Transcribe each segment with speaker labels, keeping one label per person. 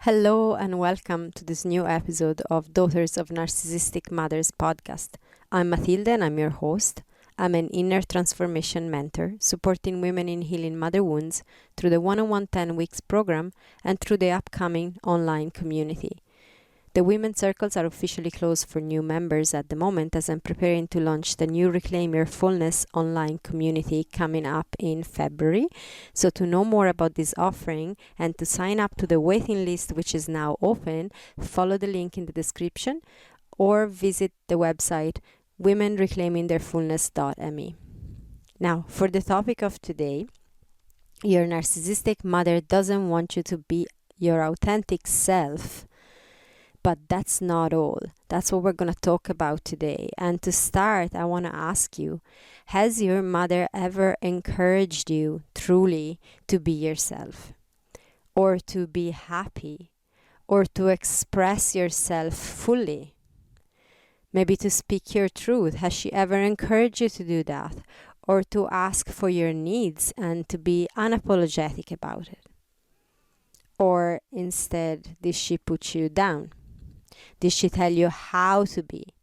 Speaker 1: Hello and welcome to this new episode of Daughters of Narcissistic Mothers podcast. I'm Matilda and I'm your host. I'm an inner transformation mentor supporting women in healing mother wounds through the one-on-one 10 weeks program and through the upcoming online community. The women's circles are officially closed for new members at the moment as I'm preparing to launch the new Reclaim Your Fullness online community coming up in February. So to know more about this offering and to sign up to the waiting list, which is now open, follow the link in the description or visit the website womenreclaimingtheirfullness.me. Now, for the topic of today, your narcissistic mother doesn't want you to be your authentic self. But that's not all. That's what we're going to talk about today. And to start, I want to ask you, has your mother ever encouraged you truly to be yourself? Or to be happy? Or to express yourself fully? Maybe to speak your truth. Has she ever encouraged you to do that? Or to ask for your needs and to be unapologetic about it? Or instead, did she put you down? Did she tell you how to be?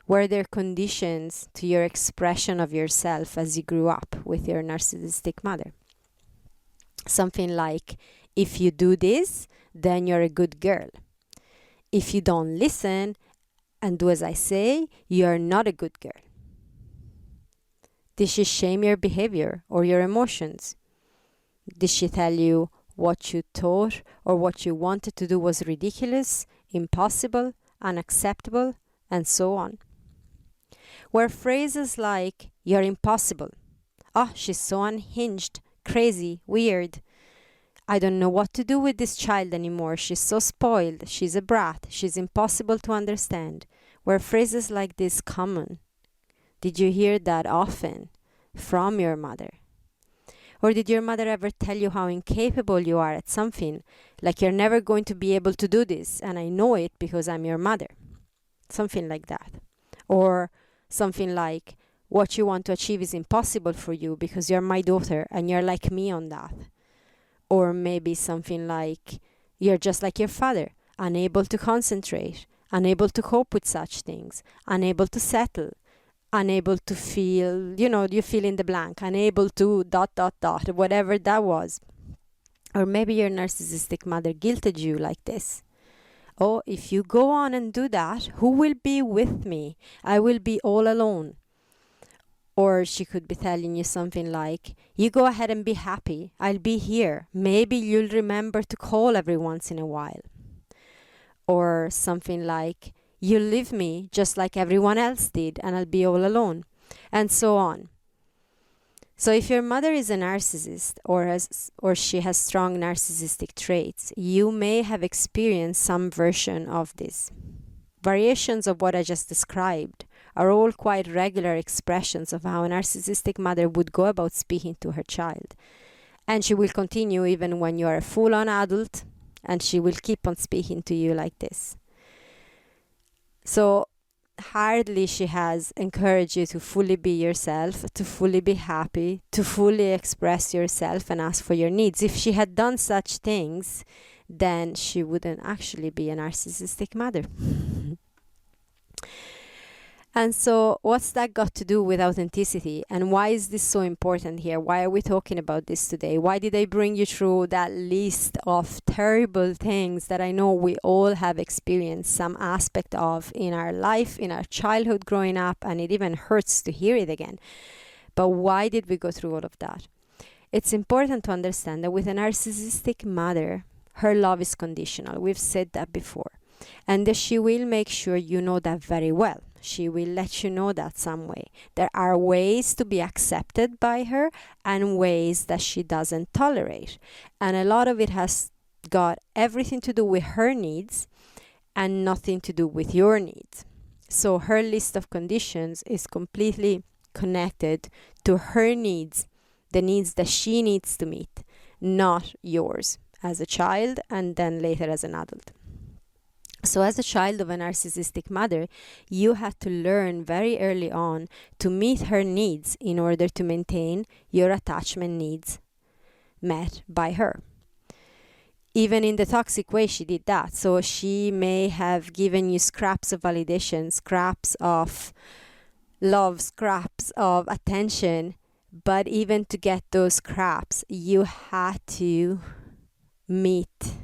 Speaker 1: Were there conditions to your expression of yourself as you grew up with your narcissistic mother? Something like, if you do this, then you're a good girl. If you don't listen and do as I say, you're not a good girl. Did she shame your behavior or your emotions? Did she tell you what you thought or what you wanted to do was ridiculous, impossible, unacceptable, and so on? Were phrases like, you're impossible, oh, she's so unhinged, crazy, weird, I don't know what to do with this child anymore, she's so spoiled, she's a brat, she's impossible to understand. Were phrases like this common? Did you hear that often from your mother? Or did your mother ever tell you how incapable you are at something, like you're never going to be able to do this, and I know it because I'm your mother? Something like that. Or something like, what you want to achieve is impossible for you because you're my daughter and you're like me on that. Or maybe something like, you're just like your father, unable to concentrate, unable to cope with such things, unable to settle, unable to feel, you fill in the blank, unable to ... whatever that was. Or maybe your narcissistic mother guilted you like this. Oh, if you go on and do that, who will be with me? I will be all alone. Or she could be telling you something like, you go ahead and be happy, I'll be here. Maybe you'll remember to call every once in a while. Or something like, you leave me just like everyone else did and I'll be all alone, and so on. So if your mother is a narcissist or she has strong narcissistic traits, you may have experienced some version of this. Variations of what I just described are all quite regular expressions of how a narcissistic mother would go about speaking to her child. And she will continue even when you are a full-on adult, and she will keep on speaking to you like this. So hardly she has encouraged you to fully be yourself, to fully be happy, to fully express yourself and ask for your needs. If she had done such things, then she wouldn't actually be a narcissistic mother. And so what's that got to do with authenticity? And why is this so important here? Why are we talking about this today? Why did I bring you through that list of terrible things that I know we all have experienced some aspect of in our life, in our childhood growing up, and it even hurts to hear it again. But why did we go through all of that? It's important to understand that with a narcissistic mother, her love is conditional. We've said that before. And that she will make sure you know that very well. She will let you know that some way. There are ways to be accepted by her and ways that she doesn't tolerate. And a lot of it has got everything to do with her needs and nothing to do with your needs. So her list of conditions is completely connected to her needs, the needs that she needs to meet, not yours as a child and then later as an adult. So as a child of a narcissistic mother, you had to learn very early on to meet her needs in order to maintain your attachment needs met by her. Even in the toxic way, she did that. So she may have given you scraps of validation, scraps of love, scraps of attention. But even to get those scraps, you had to meet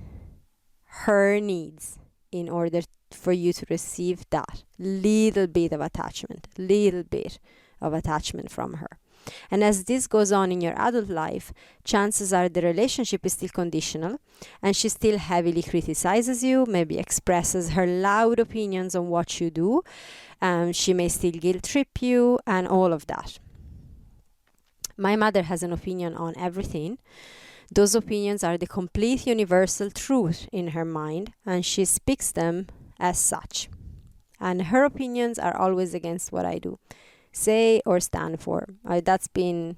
Speaker 1: her needs in order for you to receive that little bit of attachment from her. And as this goes on in your adult life, chances are the relationship is still conditional, and she still heavily criticizes you, maybe expresses her loud opinions on what you do. She may still guilt trip you and all of that. My mother has an opinion on everything. Those opinions are the complete universal truth in her mind, and she speaks them as such. And her opinions are always against what I do, say, or stand for. That's been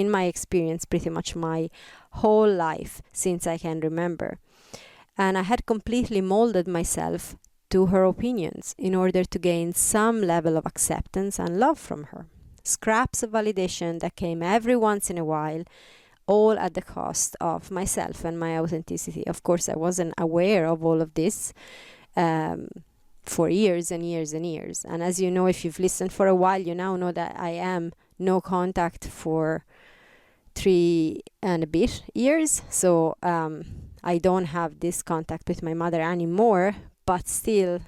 Speaker 1: my experience pretty much my whole life since I can remember. And I had completely molded myself to her opinions in order to gain some level of acceptance and love from her. Scraps of validation that came every once in a while, all at the cost of myself and my authenticity. Of course, I wasn't aware of all of this for years and years and years. And as you know, if you've listened for a while, you now know that I am no contact for 3 and a bit years. So I don't have this contact with my mother anymore, but still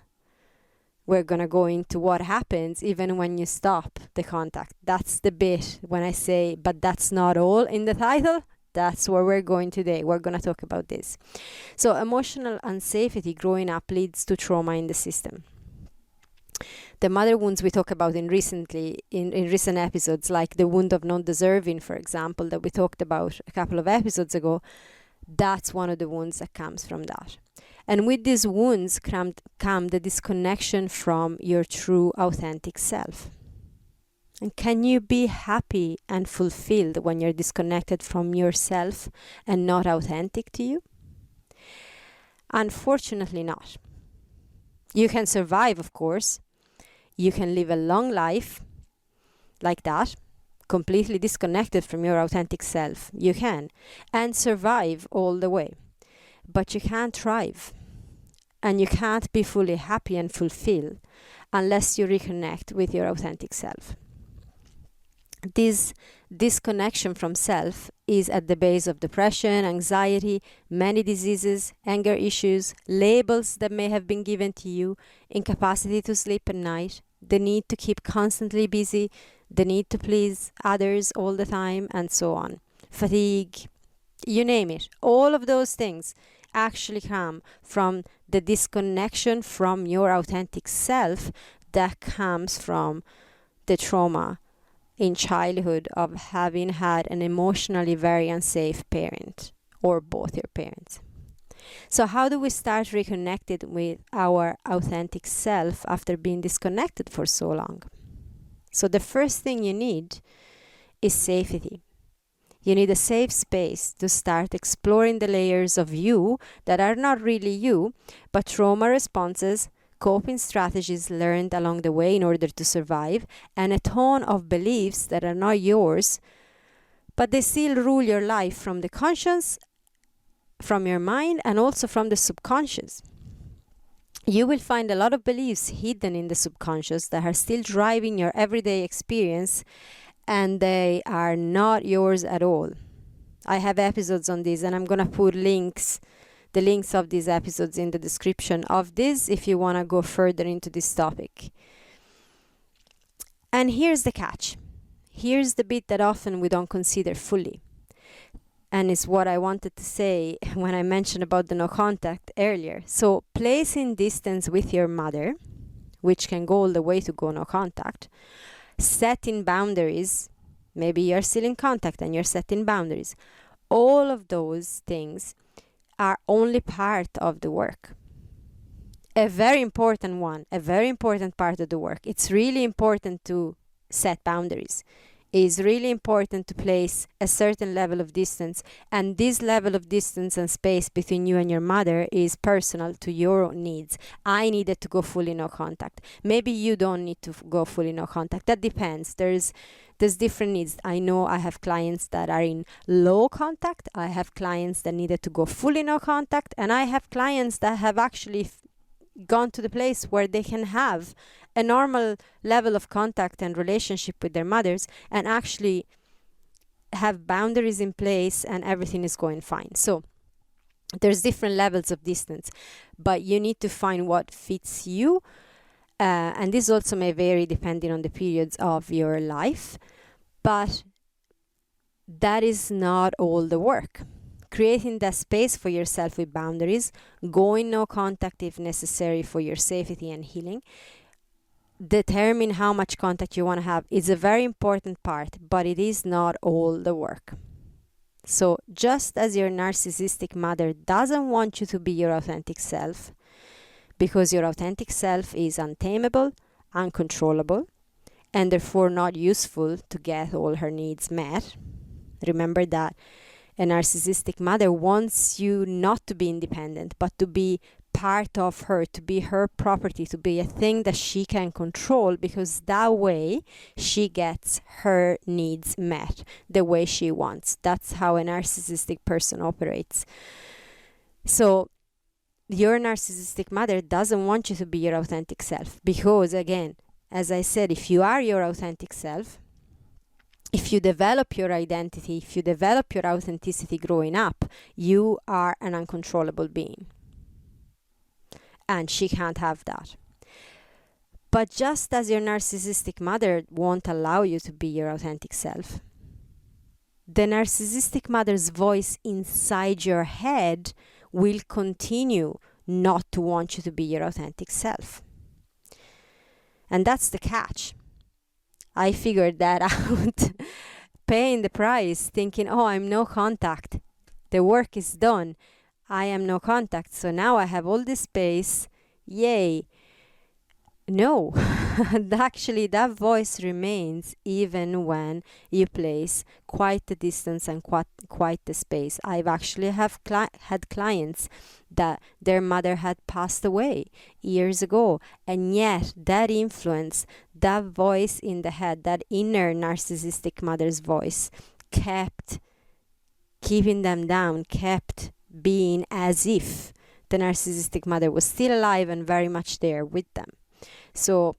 Speaker 1: we're going to go into what happens even when you stop the contact. That's the bit when I say, but that's not all in the title. That's where we're going today. We're going to talk about this. So emotional unsafety growing up leads to trauma in the system. The mother wounds we talk about in recent episodes, like the wound of non-deserving, for example, that we talked about a couple of episodes ago, that's one of the wounds that comes from that. And with these wounds come the disconnection from your true authentic self. And can you be happy and fulfilled when you're disconnected from yourself and not authentic to you? Unfortunately not. You can survive, of course. You can live a long life like that, completely disconnected from your authentic self. You can. And survive all the way. But you can't thrive. And you can't be fully happy and fulfilled unless you reconnect with your authentic self. This disconnection from self is at the base of depression, anxiety, many diseases, anger issues, labels that may have been given to you, incapacity to sleep at night, the need to keep constantly busy, the need to please others all the time, and so on. Fatigue, you name it. All of those things actually come from the disconnection from your authentic self that comes from the trauma in childhood of having had an emotionally very unsafe parent or both your parents. So how do we start reconnected with our authentic self after being disconnected for so long? So the first thing you need is safety. You need a safe space to start exploring the layers of you that are not really you, but trauma responses, coping strategies learned along the way in order to survive, and a ton of beliefs that are not yours, but they still rule your life from the conscious, from your mind, and also from the subconscious. You will find a lot of beliefs hidden in the subconscious that are still driving your everyday experience, and they are not yours at all. I have episodes on this, and I'm going to put the links of these episodes in the description of this if you want to go further into this topic. And here's the catch. Here's the bit that often we don't consider fully. And it's what I wanted to say when I mentioned about the no contact earlier. So placing distance with your mother, which can go all the way to go no contact, setting boundaries, maybe you're still in contact and you're setting boundaries. All of those things are only part of the work. A very important part of the work. It's really important to set boundaries. It's really important to place a certain level of distance, and this level of distance and space between you and your mother is personal to your needs. I needed to go fully no contact. Maybe you don't need to go fully no contact. That depends. There's different needs. I know I have clients that are in low contact. I have clients that needed to go fully no contact, and I have clients that have actually gone to the place where they can have a normal level of contact and relationship with their mothers and actually have boundaries in place and everything is going fine. So there's different levels of distance, but you need to find what fits you. And this also may vary depending on the periods of your life, but that is not all the work. Creating that space for yourself with boundaries, going no contact if necessary for your safety and healing, determine how much contact you want to have is a very important part, but it is not all the work. So just as your narcissistic mother doesn't want you to be your authentic self, because your authentic self is untamable, uncontrollable, and therefore not useful to get all her needs met. Remember that a narcissistic mother wants you not to be independent, but to be part of her, to be her property, to be a thing that she can control, because that way she gets her needs met the way she wants. That's how a narcissistic person operates. So your narcissistic mother doesn't want you to be your authentic self, because again, as I said, if you are your authentic self, if you develop your identity, if you develop your authenticity growing up, you are an uncontrollable being. And she can't have that. But just as your narcissistic mother won't allow you to be your authentic self, the narcissistic mother's voice inside your head will continue not to want you to be your authentic self. And that's the catch. I figured that out, paying the price, thinking, oh, I'm no contact. The work is done. I am no contact. So now I have all this space. Yay. No, actually that voice remains even when you place quite the distance and quite the space. I've actually had clients that their mother had passed away years ago, and yet that influence, that voice in the head, that inner narcissistic mother's voice, kept keeping them down, kept being as if the narcissistic mother was still alive and very much there with them. So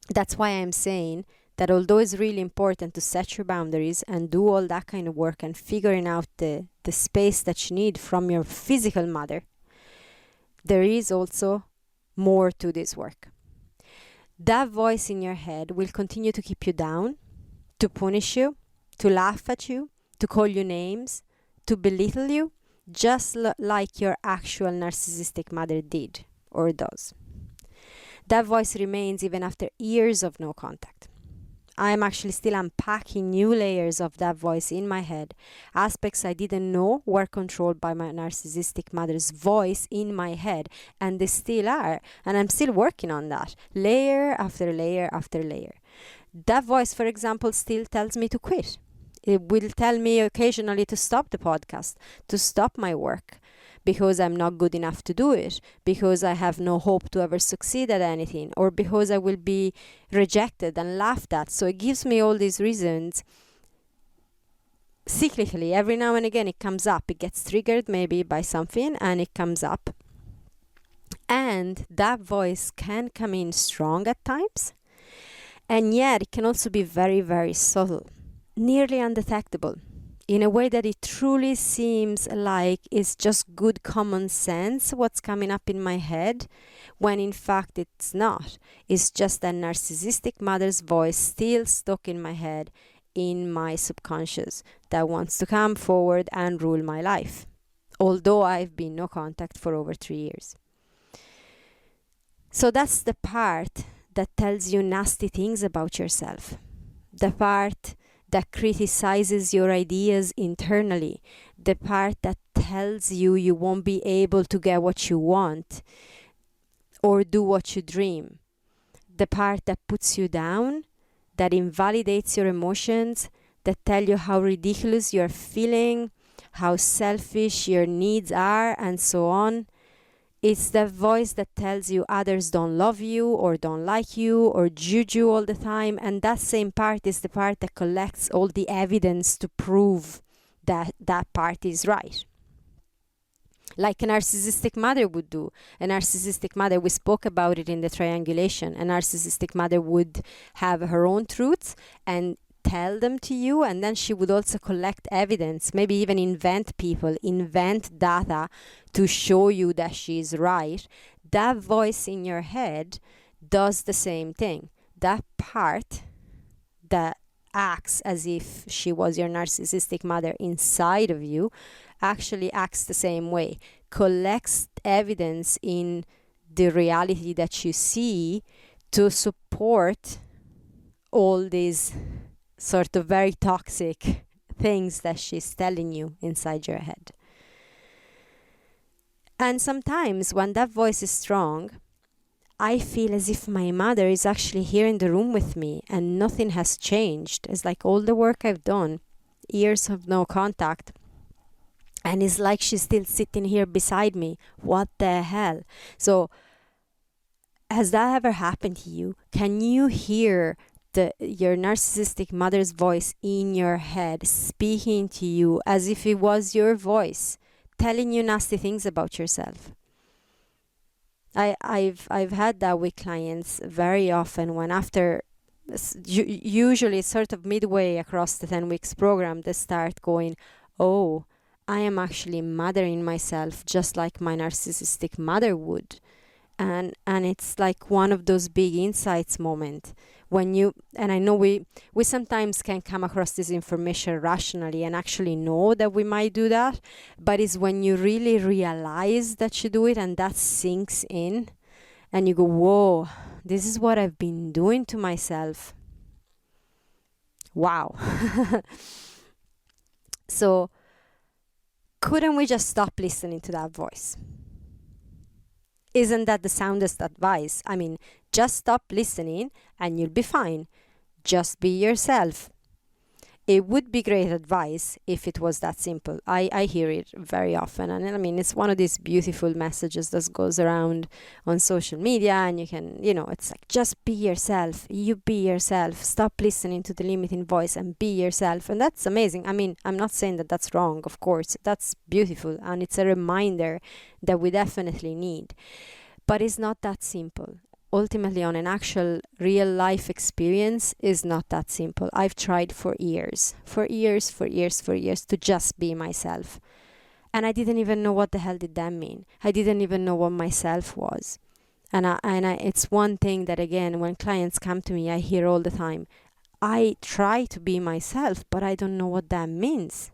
Speaker 1: that's why I'm saying that although it's really important to set your boundaries and do all that kind of work and figuring out the space that you need from your physical mother, there is also more to this work. That voice in your head will continue to keep you down, to punish you, to laugh at you, to call you names, to belittle you, just like your actual narcissistic mother did or does. That voice remains even after years of no contact. I am actually still unpacking new layers of that voice in my head. Aspects I didn't know were controlled by my narcissistic mother's voice in my head, and they still are. And I'm still working on that, layer after layer after layer. That voice, for example, still tells me to quit. It will tell me occasionally to stop the podcast, to stop my work, because I'm not good enough to do it, because I have no hope to ever succeed at anything, or because I will be rejected and laughed at. So it gives me all these reasons. Cyclically, every now and again it comes up. It gets triggered maybe by something and it comes up. And that voice can come in strong at times. And yet it can also be very, very subtle, nearly undetectable, in a way that it truly seems like it's just good common sense what's coming up in my head, when in fact it's not. It's just a narcissistic mother's voice still stuck in my head, in my subconscious, that wants to come forward and rule my life, although I've been no contact for over 3 years. So that's the part that tells you nasty things about yourself, the part that criticizes your ideas internally, the part that tells you you won't be able to get what you want or do what you dream, the part that puts you down, that invalidates your emotions, that tell you how ridiculous you're feeling, how selfish your needs are, and so on. It's the voice that tells you others don't love you or don't like you or judge you all the time. And that same part is the part that collects all the evidence to prove that that part is right. Like a narcissistic mother would do. A narcissistic mother, we spoke about it in the triangulation. A narcissistic mother would have her own truths and tell them to you, and then she would also collect evidence, maybe even invent people, invent data to show you that she's right. That voice in your head does the same thing. That part that acts as if she was your narcissistic mother inside of you actually acts the same way, collects evidence in the reality that you see to support all these sort of very toxic things that she's telling you inside your head. And sometimes when that voice is strong, I feel as if my mother is actually here in the room with me and nothing has changed. It's like all the work I've done, years of no contact, and it's like she's still sitting here beside me. What the hell? So has that ever happened to you? Can you hear your narcissistic mother's voice in your head speaking to you as if it was your voice, telling you nasty things about yourself? I've had that with clients very often, when after usually sort of midway across the 10 weeks program, they start going, oh, I am actually mothering myself just like my narcissistic mother would. And it's like one of those big insights moment when you, and I know we sometimes can come across this information rationally and actually know that we might do that, but it's when you really realize that you do it and that sinks in and you go, whoa, this is what I've been doing to myself. Wow. So couldn't we just stop listening to that voice? Isn't that the soundest advice? I mean, just stop listening and you'll be fine. Just be yourself. It would be great advice if it was that simple. I hear it very often. And I mean, it's one of these beautiful messages that goes around on social media. And you can, it's like, just be yourself. You be yourself. Stop listening to the limiting voice and be yourself. And that's amazing. I mean, I'm not saying that that's wrong, of course. That's beautiful. And it's a reminder that we definitely need. But it's not that simple. Ultimately, on an actual real life experience, is not that simple. I've tried for years to just be myself. And I didn't even know what the hell did that mean. I didn't even know what myself was. And it's one thing that, again, when clients come to me, I hear all the time, I try to be myself, but I don't know what that means.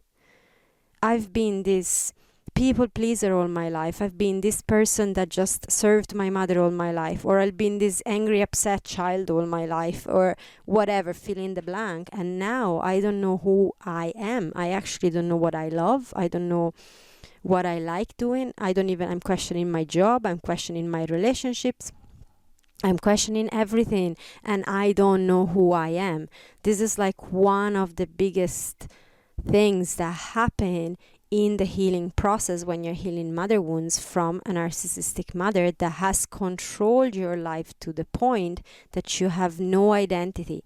Speaker 1: I've been this people pleaser all my life. I've been this person that just served my mother all my life, or I've been this angry, upset child all my life, or whatever, fill in the blank. And now I don't know who I am. I actually don't know what I love. I don't know what I like doing. I'm questioning my job. I'm questioning my relationships. I'm questioning everything, and I don't know who I am. This is like one of the biggest things that happen in the healing process when you're healing mother wounds from a narcissistic mother that has controlled your life to the point that you have no identity.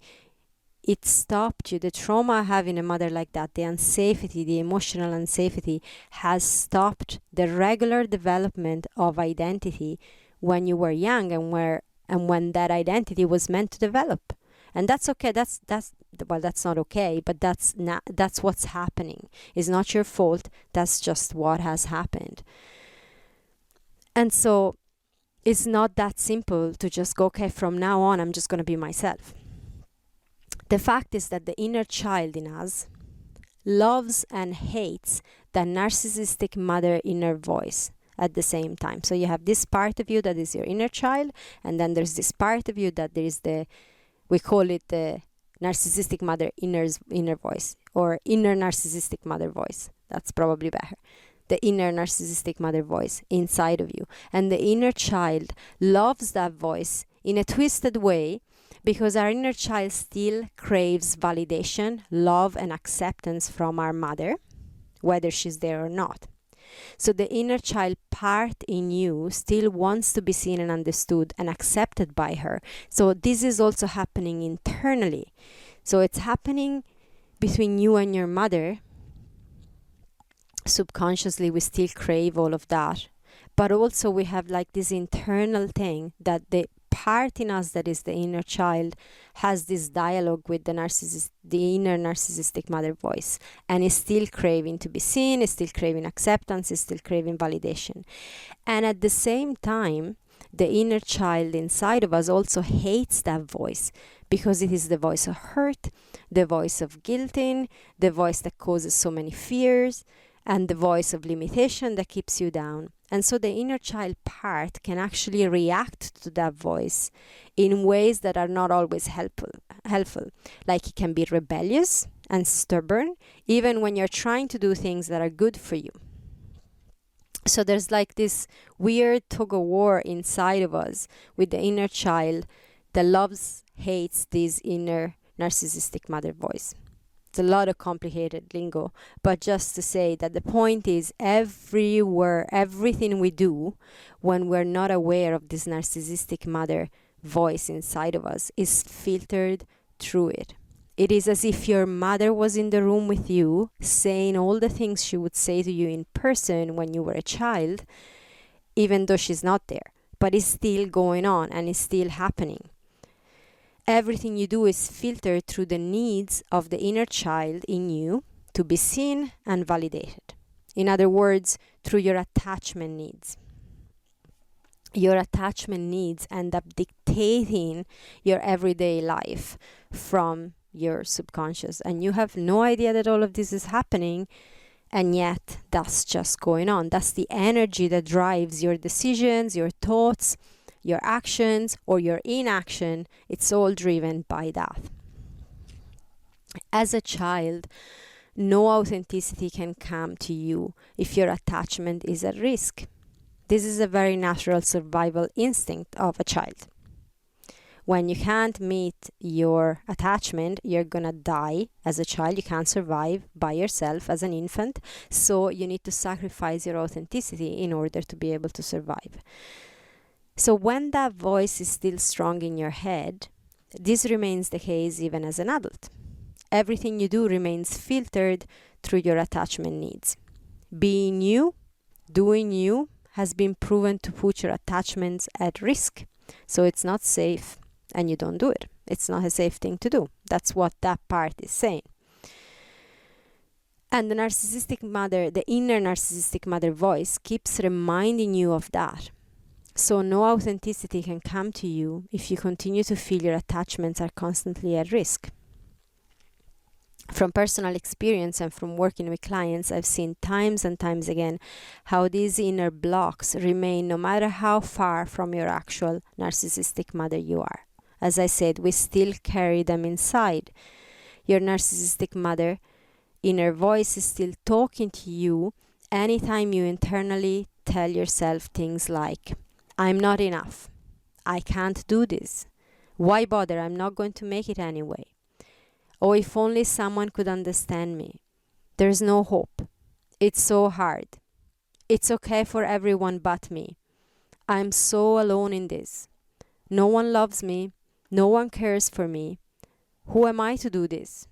Speaker 1: It stopped you. The trauma of having a mother like that, the unsafety, the emotional unsafety, has stopped the regular development of identity when you were young and when that identity was meant to develop. And that's okay. That's not okay, but that's what's happening. It's not your fault. That's just what has happened. And so it's not that simple to just go, okay, from now on, I'm just going to be myself. The fact is that the inner child in us loves and hates the narcissistic mother inner voice at the same time. So you have this part of you that is your inner child, and then there's this part of you that there is we call it the narcissistic mother inner voice, or inner narcissistic mother voice. That's probably better. The inner narcissistic mother voice inside of you. And the inner child loves that voice in a twisted way because our inner child still craves validation, love, and acceptance from our mother, whether she's there or not. So the inner child part in you still wants to be seen and understood and accepted by her. So this is also happening internally. So it's happening between you and your mother. Subconsciously, we still crave all of that. But also we have like this internal thing that the part in us that is the inner child has this dialogue with the inner narcissistic mother voice, and is still craving to be seen, is still craving acceptance, is still craving validation. And at the same time, the inner child inside of us also hates that voice, because it is the voice of hurt, the voice of guilting, the voice that causes so many fears, and the voice of limitation that keeps you down. And so the inner child part can actually react to that voice in ways that are not always helpful. Like it can be rebellious and stubborn, even when you're trying to do things that are good for you. So there's like this weird tug of war inside of us with the inner child that loves, hates this inner narcissistic mother voice. It's a lot of complicated lingo, but just to say that the point is, everything we do when we're not aware of this narcissistic mother voice inside of us is filtered through it. It is as if your mother was in the room with you, saying all the things she would say to you in person when you were a child, even though she's not there. But it's still going on and it's still happening. Everything you do is filtered through the needs of the inner child in you to be seen and validated. In other words, through your attachment needs. Your attachment needs end up dictating your everyday life from your subconscious. And you have no idea that all of this is happening, and yet that's just going on. That's the energy that drives your decisions, your thoughts, your actions, or your inaction. It's all driven by that. As a child, no authenticity can come to you if your attachment is at risk. This is a very natural survival instinct of a child. When you can't meet your attachment, you're gonna die as a child. You can't survive by yourself as an infant, so you need to sacrifice your authenticity in order to be able to survive. So when that voice is still strong in your head, this remains the case even as an adult. Everything you do remains filtered through your attachment needs. Being you, doing you, has been proven to put your attachments at risk. So it's not safe and you don't do it. It's not a safe thing to do. That's what that part is saying. And the narcissistic mother, the inner narcissistic mother voice keeps reminding you of that. So no authenticity can come to you if you continue to feel your attachments are constantly at risk. From personal experience and from working with clients, I've seen times and times again how these inner blocks remain no matter how far from your actual narcissistic mother you are. As I said, we still carry them inside. Your narcissistic mother inner voice is still talking to you anytime you internally tell yourself things like, I'm not enough. I can't do this. Why bother? I'm not going to make it anyway. Oh, if only someone could understand me. There's no hope. It's so hard. It's okay for everyone but me. I'm so alone in this. No one loves me. No one cares for me. Who am I to do this?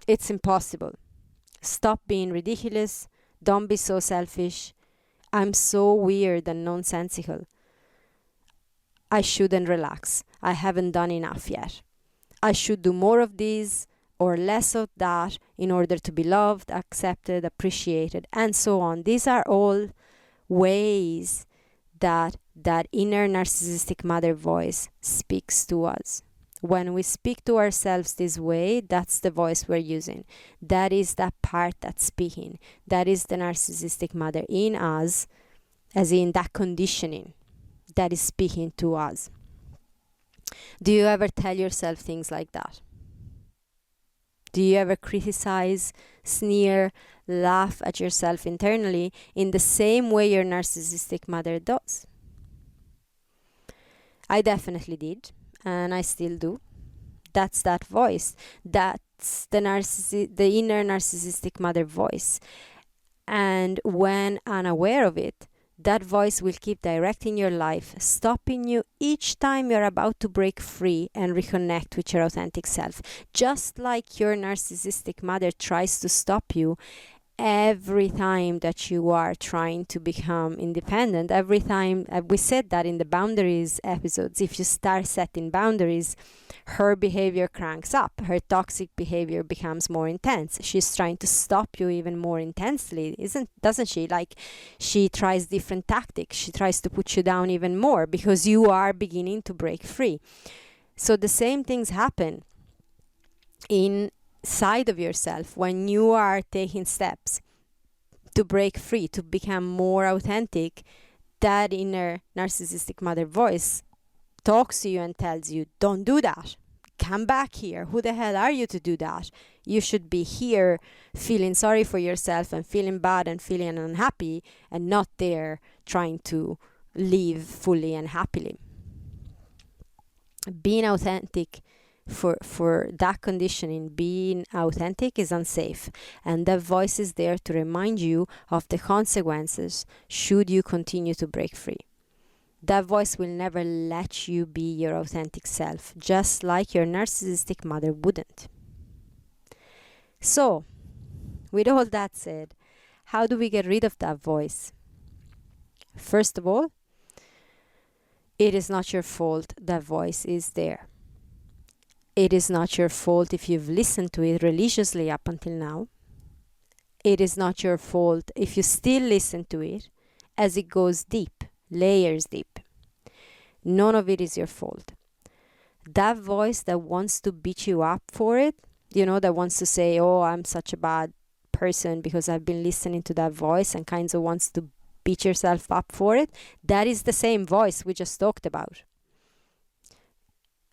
Speaker 1: It's impossible. Stop being ridiculous. Don't be so selfish. I'm so weird and nonsensical. I shouldn't relax. I haven't done enough yet. I should do more of these or less of that in order to be loved, accepted, appreciated, and so on. These are all ways that inner narcissistic mother voice speaks to us. When we speak to ourselves this way, that's the voice we're using. That is that part that's speaking. That is the narcissistic mother in us, as in that conditioning that is speaking to us. Do you ever tell yourself things like that? Do you ever criticize, sneer, laugh at yourself internally in the same way your narcissistic mother does? I definitely did, and I still do. That's that voice. That's the inner narcissistic mother voice. And when unaware of it, that voice will keep directing your life, stopping you each time you're about to break free and reconnect with your authentic self. Just like your narcissistic mother tries to stop you every time that you are trying to become independent. Every time, we said that in the boundaries episodes, if you start setting boundaries, her behavior cranks up, her toxic behavior becomes more intense. She's trying to stop you even more intensely, doesn't she? Like, she tries different tactics, she tries to put you down even more because you are beginning to break free. So the same things happen inside of yourself when you are taking steps to break free, to become more authentic. That inner narcissistic mother voice talks to you and tells you, don't do that. Come back here. Who the hell are you to do that? You should be here feeling sorry for yourself and feeling bad and feeling unhappy, and not there trying to live fully and happily. Being authentic for that conditioning, being authentic is unsafe, and that voice is there to remind you of the consequences should you continue to break free. That voice will never let you be your authentic self, just like your narcissistic mother wouldn't. So, with all that said, how do we get rid of that voice? First of all, it is not your fault that voice is there. It is not your fault if you've listened to it religiously up until now. It is not your fault if you still listen to it, as it goes deep, layers deep. None of it is your fault. That voice that wants to beat you up for it, that wants to say, oh, I'm such a bad person because I've been listening to that voice, and kind of wants to beat yourself up for it, that is the same voice we just talked about.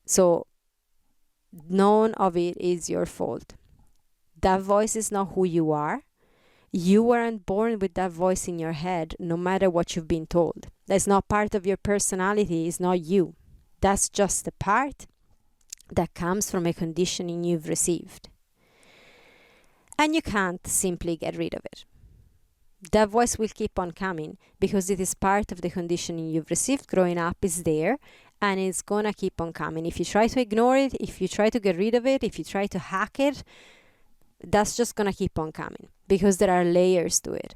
Speaker 1: So, none of it is your fault. That voice is not who you are. You weren't born with that voice in your head, no matter what you've been told. That's not part of your personality. It's not you. That's just a part that comes from a conditioning you've received. And you can't simply get rid of it. That voice will keep on coming because it is part of the conditioning you've received growing up, is there, and it's gonna keep on coming. If you try to ignore it, if you try to get rid of it, if you try to hack it, that's just gonna keep on coming because there are layers to it.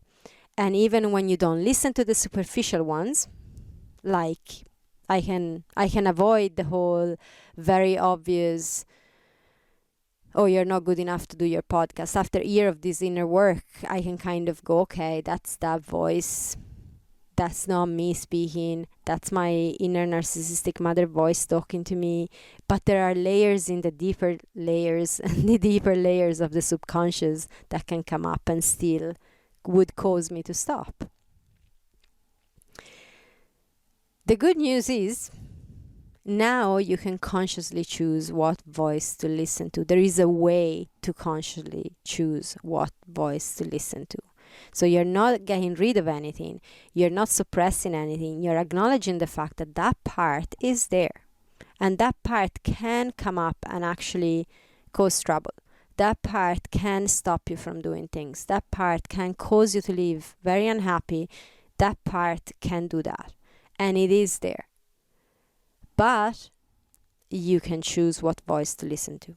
Speaker 1: And even when you don't listen to the superficial ones, like I can avoid the whole very obvious, oh, you're not good enough to do your podcast. After a year of this inner work, I can kind of go, okay, that's that voice. That's not me speaking. That's my inner narcissistic mother voice talking to me. But there are layers in the deeper layers and the deeper layers of the subconscious that can come up and still would cause me to stop. The good news is, now you can consciously choose what voice to listen to. There is a way to consciously choose what voice to listen to. So you're not getting rid of anything. You're not suppressing anything. You're acknowledging the fact that that part is there. And that part can come up and actually cause trouble. That part can stop you from doing things. That part can cause you to live very unhappy. That part can do that. And it is there. But you can choose what voice to listen to.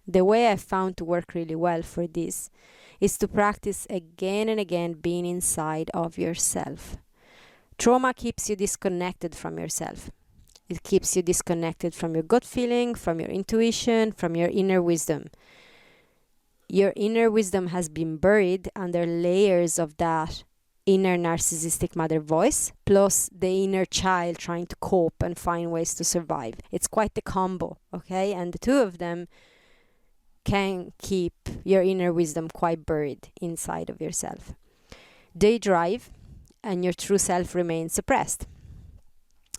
Speaker 1: The way I found to work really well for this is to practice again and again being inside of yourself. Trauma keeps you disconnected from yourself. It keeps you disconnected from your gut feeling, from your intuition, from your inner wisdom. Your inner wisdom has been buried under layers of that inner narcissistic mother voice, plus the inner child trying to cope and find ways to survive. It's quite the combo, okay? And the two of them can keep your inner wisdom quite buried inside of yourself. They drive, and your true self remains suppressed.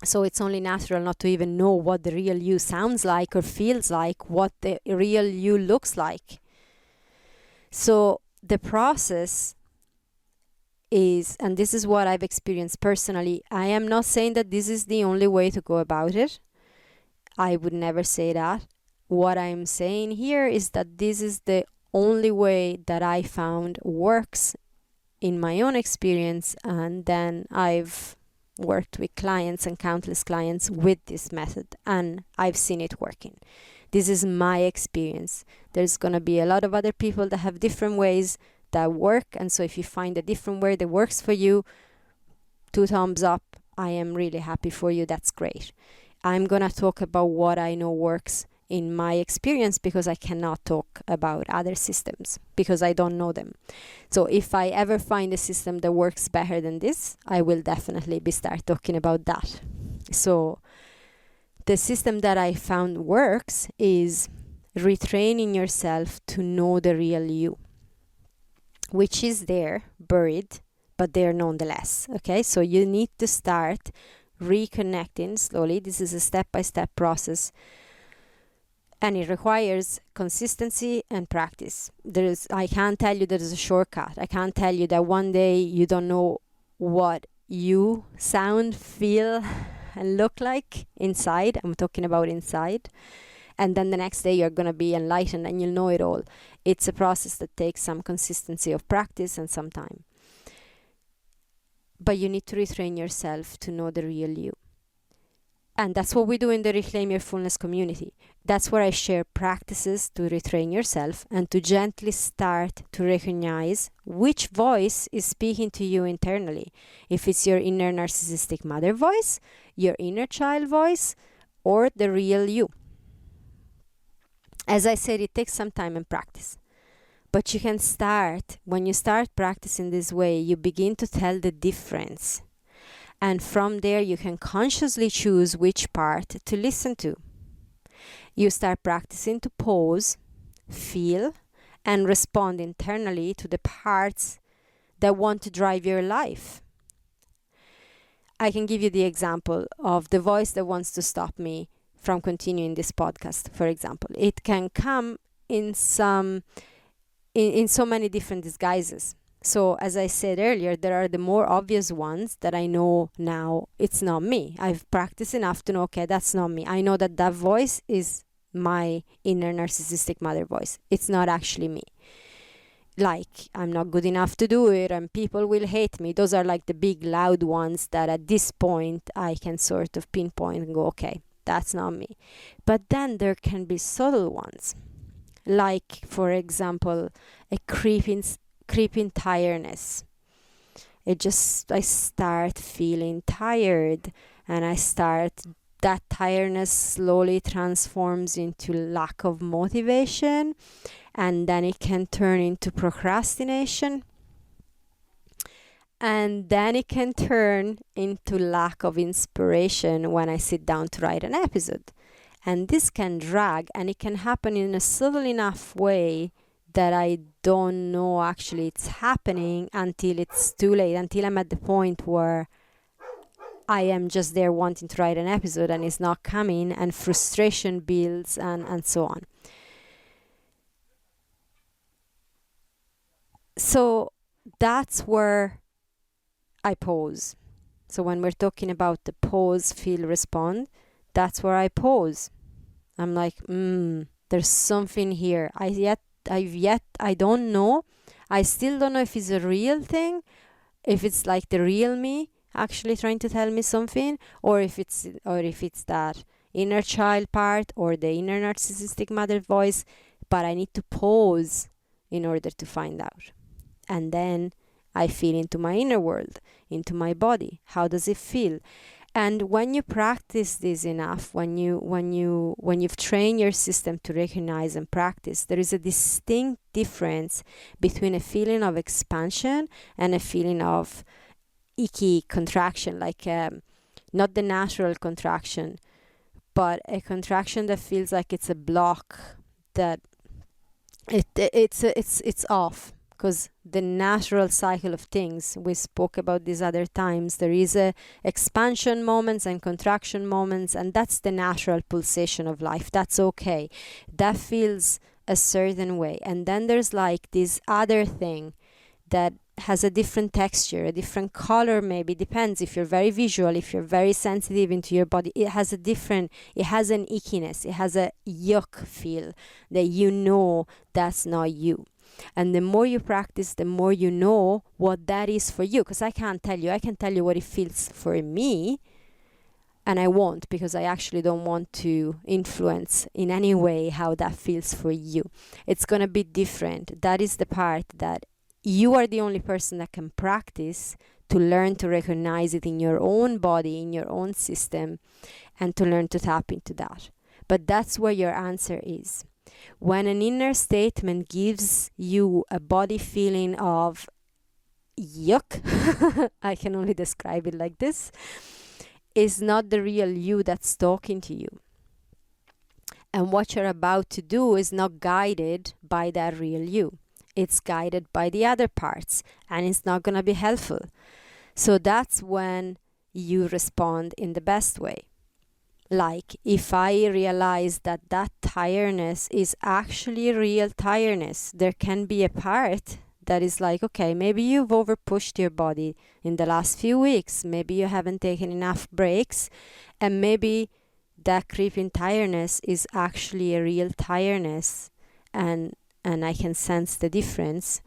Speaker 1: So it's only natural not to even know what the real you sounds like or feels like, what the real you looks like. So the process is, and this is what I've experienced personally, I am not saying that this is the only way to go about it. I would never say that. what I'm saying here is that this is the only way that I found works in my own experience, and then I've worked with clients and countless clients with this method, and I've seen it working. This is my experience. There's gonna be a lot of other people that have different ways that work, and so if you find a different way that works for you, 2 thumbs up. I am really happy for you. That's great. I'm gonna talk about what I know works in my experience, because I cannot talk about other systems because I don't know them. So if I ever find a system that works better than this, I will definitely start talking about that. So the system that I found works is retraining yourself to know the real you, which is there, buried, but there nonetheless. Okay, so you need to start reconnecting slowly. This is a step-by-step process, and it requires consistency and practice. I can't tell you there's a shortcut. I can't tell you that one day you don't know what you sound, feel, and look like inside. I'm talking about inside. And then the next day you're going to be enlightened and you'll know it all. It's a process that takes some consistency of practice and some time. But you need to retrain yourself to know the real you. And that's what we do in the Reclaim Your Fullness community. That's where I share practices to retrain yourself and to gently start to recognize which voice is speaking to you internally. If it's your inner narcissistic mother voice, your inner child voice, or the real you. As I said, it takes some time and practice. But you can start, when you start practicing this way, you begin to tell the difference. And from there, you can consciously choose which part to listen to. You start practicing to pause, feel, and respond internally to the parts that want to drive your life. I can give you the example of the voice that wants to stop me from continuing this podcast, for example. It can come in so many different disguises. So as I said earlier, there are the more obvious ones that I know now it's not me. I've practiced enough to know, okay, that's not me. I know that voice is my inner narcissistic mother voice. It's not actually me. Like, I'm not good enough to do it and people will hate me. Those are like the big loud ones that at this point I can sort of pinpoint and go, okay, that's not me. But then there can be subtle ones. Like, for example, a creeping tiredness. I start feeling tired, and that tiredness slowly transforms into lack of motivation, and then it can turn into procrastination, and then it can turn into lack of inspiration when I sit down to write an episode. And this can drag, and it can happen in a subtle enough way that I don't know actually it's happening until it's too late, until I'm at the point where I am just there wanting to write an episode and it's not coming, and frustration builds and so on. So that's where I pause. So when we're talking about the pause, feel, respond, that's where I pause. I'm like, there's something here. I don't know. I still don't know if it's a real thing, if it's like the real me actually trying to tell me something, or if it's that inner child part or the inner narcissistic mother voice. But I need to pause in order to find out. And then I feel into my inner world, into my body. How does it feel? And when you practice this enough, when you've trained your system to recognize and practice, there is a distinct difference between a feeling of expansion and a feeling of icky contraction, like not the natural contraction, but a contraction that feels like it's a block, that it's off. Because the natural cycle of things, we spoke about these other times, there is a expansion moments and contraction moments, and that's the natural pulsation of life. That's okay. That feels a certain way. And then there's like this other thing that has a different texture, a different color, maybe depends if you're very visual, if you're very sensitive into your body. It has an ickiness, it has a yuck feel that you know that's not you. And the more you practice, the more you know what that is for you. Because I can't tell you. I can tell you what it feels for me, and I won't, because I actually don't want to influence in any way how that feels for you. It's going to be different. That is the part that you are the only person that can practice to learn to recognize it in your own body, in your own system, and to learn to tap into that. But that's where your answer is. When an inner statement gives you a body feeling of yuck, I can only describe it like this, is not the real you that's talking to you. And what you're about to do is not guided by that real you. It's guided by the other parts, and it's not going to be helpful. So that's when you respond in the best way. Like if I realize that tiredness is actually real tiredness, there can be a part that is like, okay, maybe you've overpushed your body in the last few weeks. Maybe you haven't taken enough breaks, and maybe that creeping tiredness is actually a real tiredness, and I can sense the difference.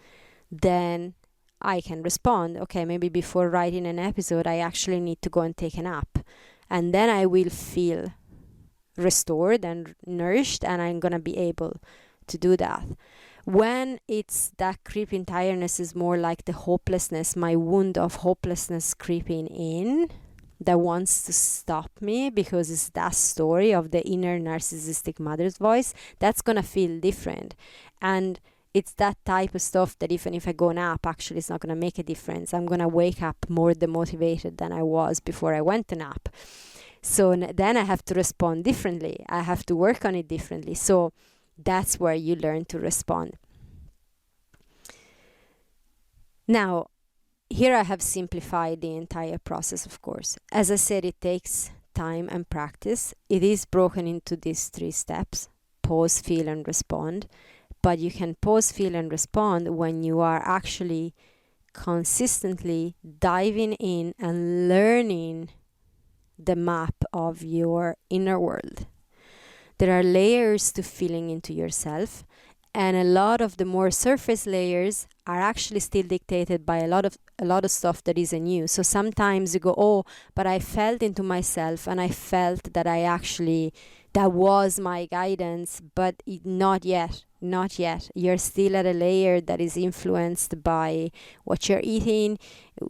Speaker 1: Then I can respond, okay, maybe before writing an episode, I actually need to go and take a nap. And then I will feel restored and nourished, and I'm going to be able to do that. When it's that creeping tiredness is more like the hopelessness, my wound of hopelessness creeping in that wants to stop me, because it's that story of the inner narcissistic mother's voice, that's going to feel different. And it's that type of stuff that even if I go nap, actually it's not going to make a difference. I'm going to wake up more demotivated than I was before I went to nap. So then I have to respond differently. I have to work on it differently. So that's where you learn to respond. Now, here I have simplified the entire process, of course. As I said, it takes time and practice. It is broken into these 3 steps: pause, feel, and respond. But you can pause, feel, and respond when you are actually consistently diving in and learning the map of your inner world. There are layers to feeling into yourself, and a lot of the more surface layers are actually still dictated by a lot of stuff that isn't you. So sometimes you go, oh, but I felt into myself, and I felt that that was my guidance, but not yet. You're still at a layer that is influenced by what you're eating,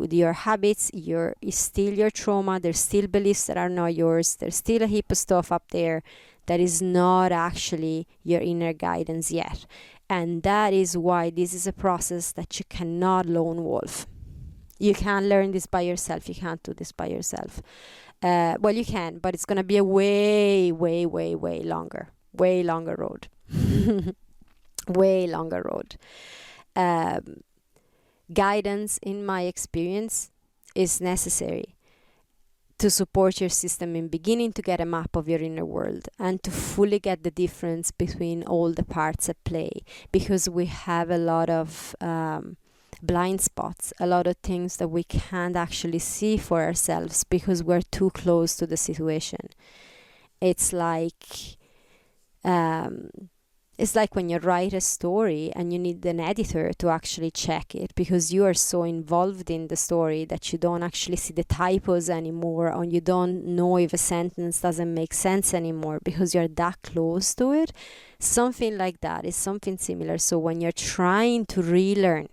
Speaker 1: your habits, is still your trauma. There's still beliefs that are not yours. There's still a heap of stuff up there that is not actually your inner guidance yet. And that is why this is a process that you cannot lone wolf. You can't learn this by yourself. You can't do this by yourself. Well, you can, but it's going to be a way longer road. Way longer road. Guidance, in my experience, is necessary to support your system in beginning to get a map of your inner world and to fully get the difference between all the parts at play, because we have a lot of blind spots, a lot of things that we can't actually see for ourselves because we're too close to the situation. It's like when you write a story and you need an editor to actually check it, because you are so involved in the story that you don't actually see the typos anymore, or you don't know if a sentence doesn't make sense anymore because you're that close to it. Something like that is something similar. So when you're trying to relearn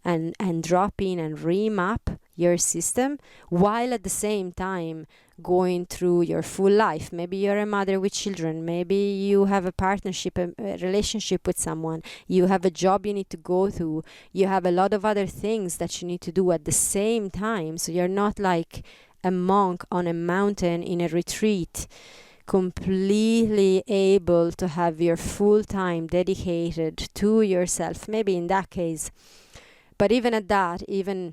Speaker 1: and drop in and remap your system while at the same time going through your full life. Maybe you're a mother with children. Maybe you have a partnership, a relationship with someone. You have a job you need to go to. You have a lot of other things that you need to do at the same time. So you're not like a monk on a mountain in a retreat, completely able to have your full time dedicated to yourself. Maybe in that case. But even at that, even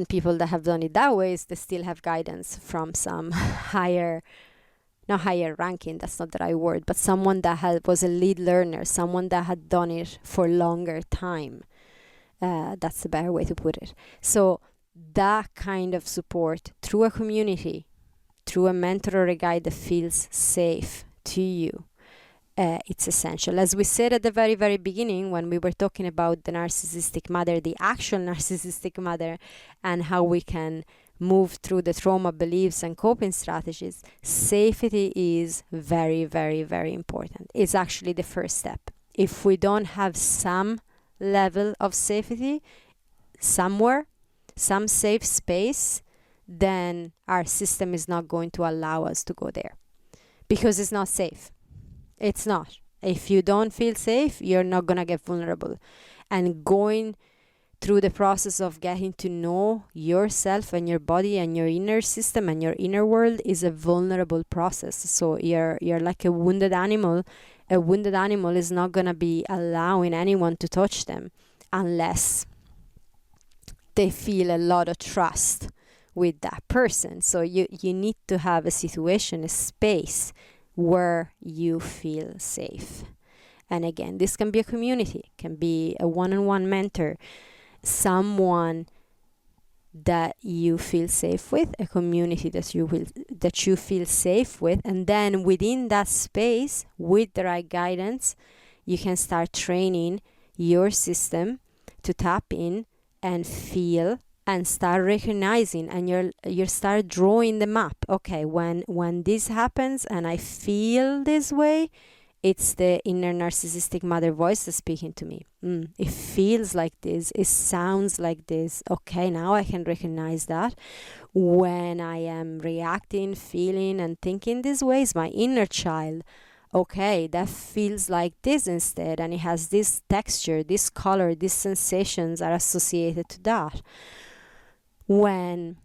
Speaker 1: people that have done it that way, they still have guidance from some not higher ranking, that's not the right word, but someone that was a lead learner, someone that had done it for longer time. That's the better way to put it. So that kind of support through a community, through a mentor or a guide that feels safe to you, it's essential. As we said at the very, very beginning, when we were talking about the narcissistic mother, the actual narcissistic mother, and how we can move through the trauma beliefs and coping strategies, safety is very, very, very important. It's actually the first step. If we don't have some level of safety somewhere, some safe space, then our system is not going to allow us to go there because it's not safe. It's not. If you don't feel safe, you're not going to get vulnerable. And going through the process of getting to know yourself and your body and your inner system and your inner world is a vulnerable process. So you're like a wounded animal. A wounded animal is not going to be allowing anyone to touch them unless they feel a lot of trust with that person. So you need to have a situation, a space where you feel safe. And again, this can be a community, can be a one-on-one mentor, someone that you feel safe with, a community that you feel safe with, and then within that space, with the right guidance, you can start training your system to tap in and feel and start recognizing, and you start drawing the map. Okay, when this happens and I feel this way, it's the inner narcissistic mother voice that's speaking to me. It feels like this. It sounds like this. Okay, now I can recognize that. When I am reacting, feeling, and thinking this way, is my inner child. Okay, that feels like this instead, and it has this texture, this color, these sensations are associated to that. When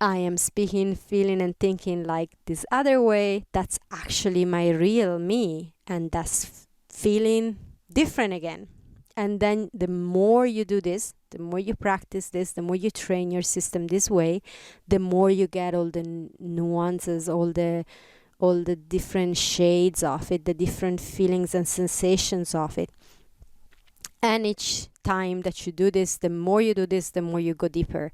Speaker 1: I am speaking, feeling, and thinking like this other way, that's actually my real me, and that's feeling different again. And then the more you do this, the more you practice this, the more you train your system this way, the more you get all the nuances, all the different shades of it, the different feelings and sensations of it. And each time that you do this, the more you do this, the more you go deeper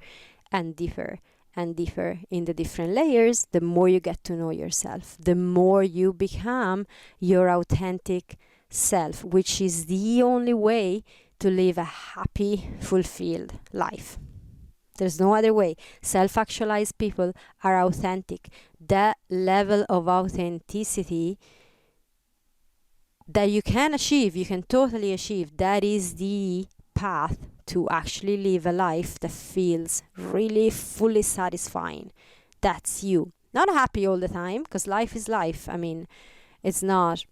Speaker 1: and deeper and deeper in the different layers, the more you get to know yourself, the more you become your authentic self, which is the only way to live a happy, fulfilled life. There's no other way. Self-actualized people are authentic. That level of authenticity that you can achieve, you can totally achieve, that is the path to actually live a life that feels really fully satisfying. That's you. Not happy all the time, because life is life. I mean, it's not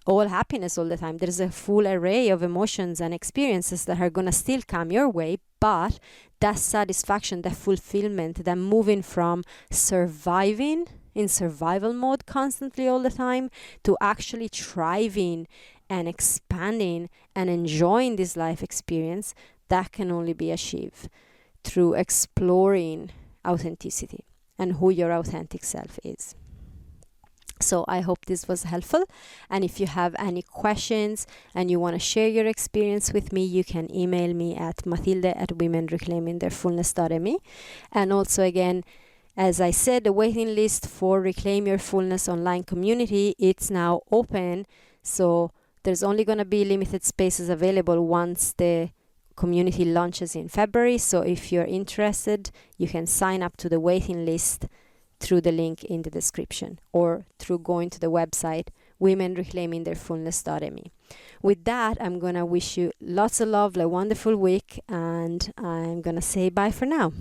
Speaker 1: all happiness all the time. There's a full array of emotions and experiences that are going to still come your way, but that satisfaction, that fulfillment, that moving from surviving in survival mode constantly all the time to actually thriving and expanding and enjoying this life experience, that can only be achieved through exploring authenticity and who your authentic self is. So I hope this was helpful, and if you have any questions and you want to share your experience with me, you can email me at matilde@womenreclaimingtheirfullness.me. And also, again, as I said, the waiting list for Reclaim Your Fullness online community, it's now open, so there's only going to be limited spaces available once the community launches in February. So if you're interested, you can sign up to the waiting list through the link in the description or through going to the website womenreclaimingtheirfullness.me. With that, I'm going to wish you lots of love, a wonderful week, and I'm going to say bye for now.